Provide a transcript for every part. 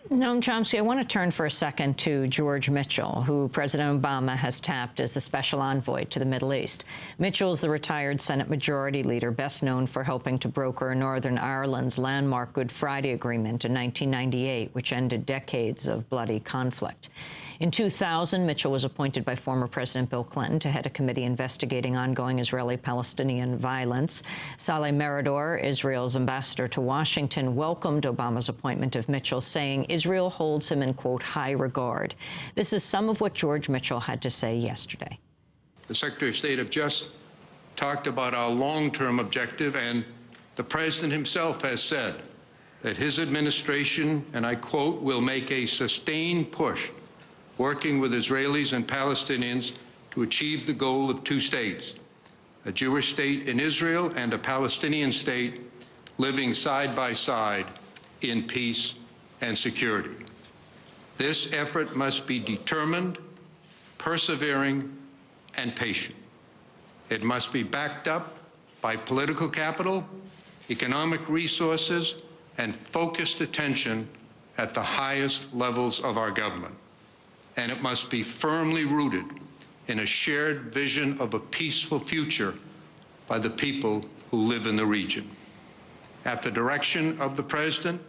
Noam Chomsky, I want to turn for a second to George Mitchell, who President Obama has tapped as the special envoy to the Middle East. Mitchell is the retired Senate Majority Leader, best known for helping to broker Northern Ireland's landmark Good Friday Agreement in 1998, which ended decades of bloody conflict. In 2000, Mitchell was appointed by former President Bill Clinton to head a committee investigating ongoing Israeli-Palestinian violence. Saleh Meridor, Israel's ambassador to Washington, welcomed Obama's appointment of Mitchell, saying Israel holds him in, quote, high regard. This is some of what George Mitchell had to say yesterday. The Secretary of State have just talked about our long-term objective, and the President himself has said that his administration, and I quote, will make a sustained push working with Israelis and Palestinians to achieve the goal of two states, a Jewish state in Israel and a Palestinian state living side by side in peace and security. This effort must be determined, persevering, and patient. It must be backed up by political capital, economic resources, and focused attention at the highest levels of our government. And it must be firmly rooted in a shared vision of a peaceful future by the people who live in the region. At the direction of the President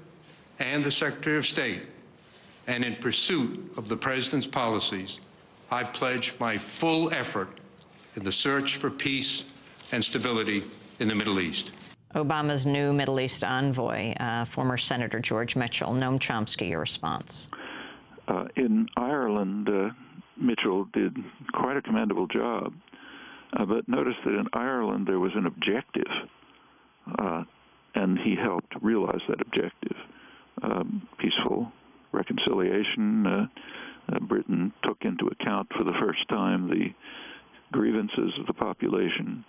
and the Secretary of State, and in pursuit of the President's policies, I pledge my full effort in the search for peace and stability in the Middle East. Obama's new Middle East envoy, former Senator George Mitchell. Noam Chomsky, your response. In Ireland, Mitchell did quite a commendable job, but notice that in Ireland there was an objective, and he helped realize that objective. Peaceful reconciliation. Britain took into account for the first time the grievances of the population,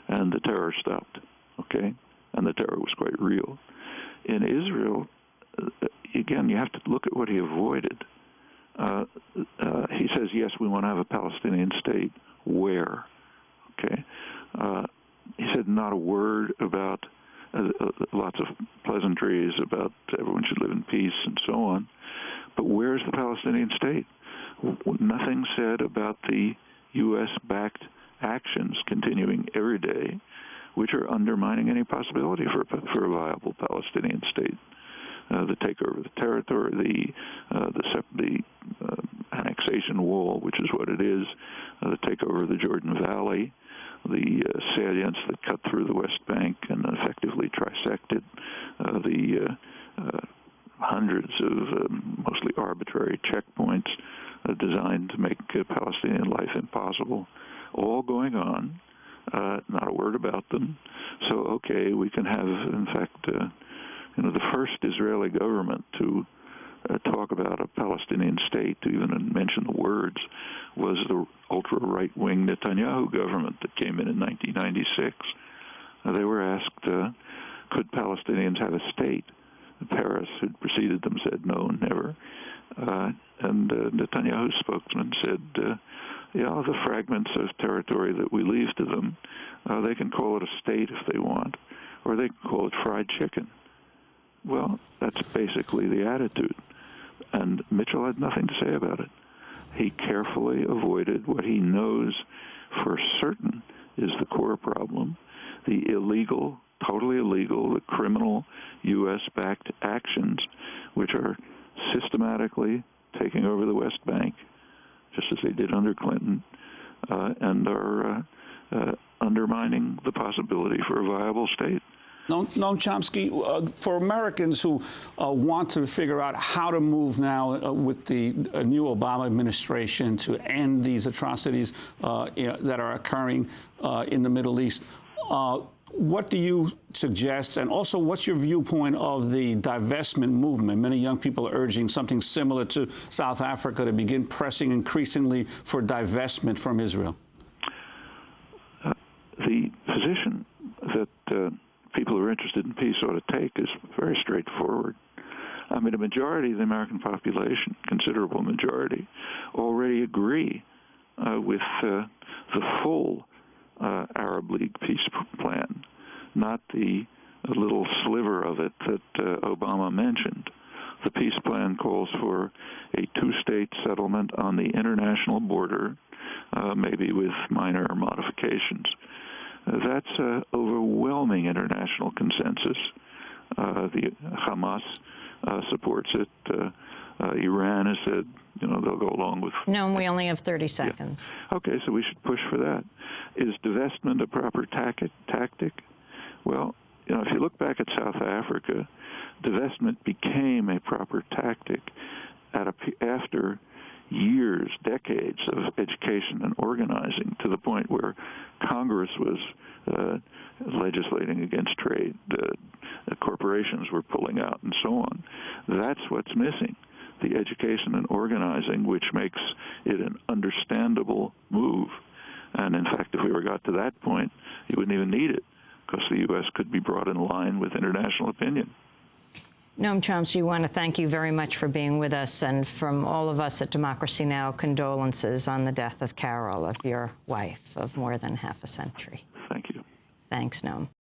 and the terror stopped, okay? And the terror was quite real. In Israel, again, you have to look at what he avoided. He says, yes, we want to have a Palestinian state. Where? Okay. He said not a word about lots of pleasantries about everyone should live in peace and so on. But where's the Palestinian state? Nothing said about the U.S.-backed actions continuing every day, which are undermining any possibility for a viable Palestinian state. The takeover of the territory, the annexation wall, which is what it is, the takeover of the Jordan Valley, the salients that cut through the West Bank and effectively trisected, the hundreds of mostly arbitrary checkpoints designed to make Palestinian life impossible, all going on, not a word about them. So, okay, we can have, in fact, the first Israeli government to talk about a Palestinian state, to even mention the words, was the ultra-right-wing Netanyahu government that came in 1996. They were asked, could Palestinians have a state? Paris, who'd preceded them, said no, never. And Netanyahu's spokesman said, yeah, the fragments of territory that we leave to them, they can call it a state if they want, or they can call it fried chicken. Well, that's basically the attitude. And Mitchell had nothing to say about it. He carefully avoided what he knows for certain is the core problem, the illegal, totally illegal, the criminal U.S.-backed actions, which are systematically taking over the West Bank, just as they did under Clinton, and are undermining the possibility for a viable state. Noam Chomsky, for Americans who want to figure out how to move now with the new Obama administration to end these atrocities that are occurring in the Middle East, what do you suggest? And also, what's your viewpoint of the divestment movement? Many young people are urging something similar to South Africa to begin pressing increasingly for divestment from Israel. The position that people who are interested in peace ought to take is very straightforward. I mean, a majority of the American population, considerable majority, already agree with the full Arab League peace plan, not the little sliver of it that Obama mentioned. The peace plan calls for a two-state settlement on the international border, maybe with minor modifications. That's an overwhelming international consensus. The Hamas supports it. Iran has said, they'll go along with... No, we only have 30 seconds. Yeah. Okay, so we should push for that. Is divestment a proper tactic? Well, if you look back at South Africa, divestment became a proper tactic after years, decades of education and organizing, to the point where Congress was legislating against trade, the corporations were pulling out, and so on. That's what's missing, the education and organizing, which makes it an understandable move. And in fact, if we ever got to that point, you wouldn't even need it, because the U.S. could be brought in line with international opinion. Noam Chomsky, we want to thank you very much for being with us, and from all of us at Democracy Now!, condolences on the death of Carol, of your wife of more than half a century. Thank you. Thanks, Noam.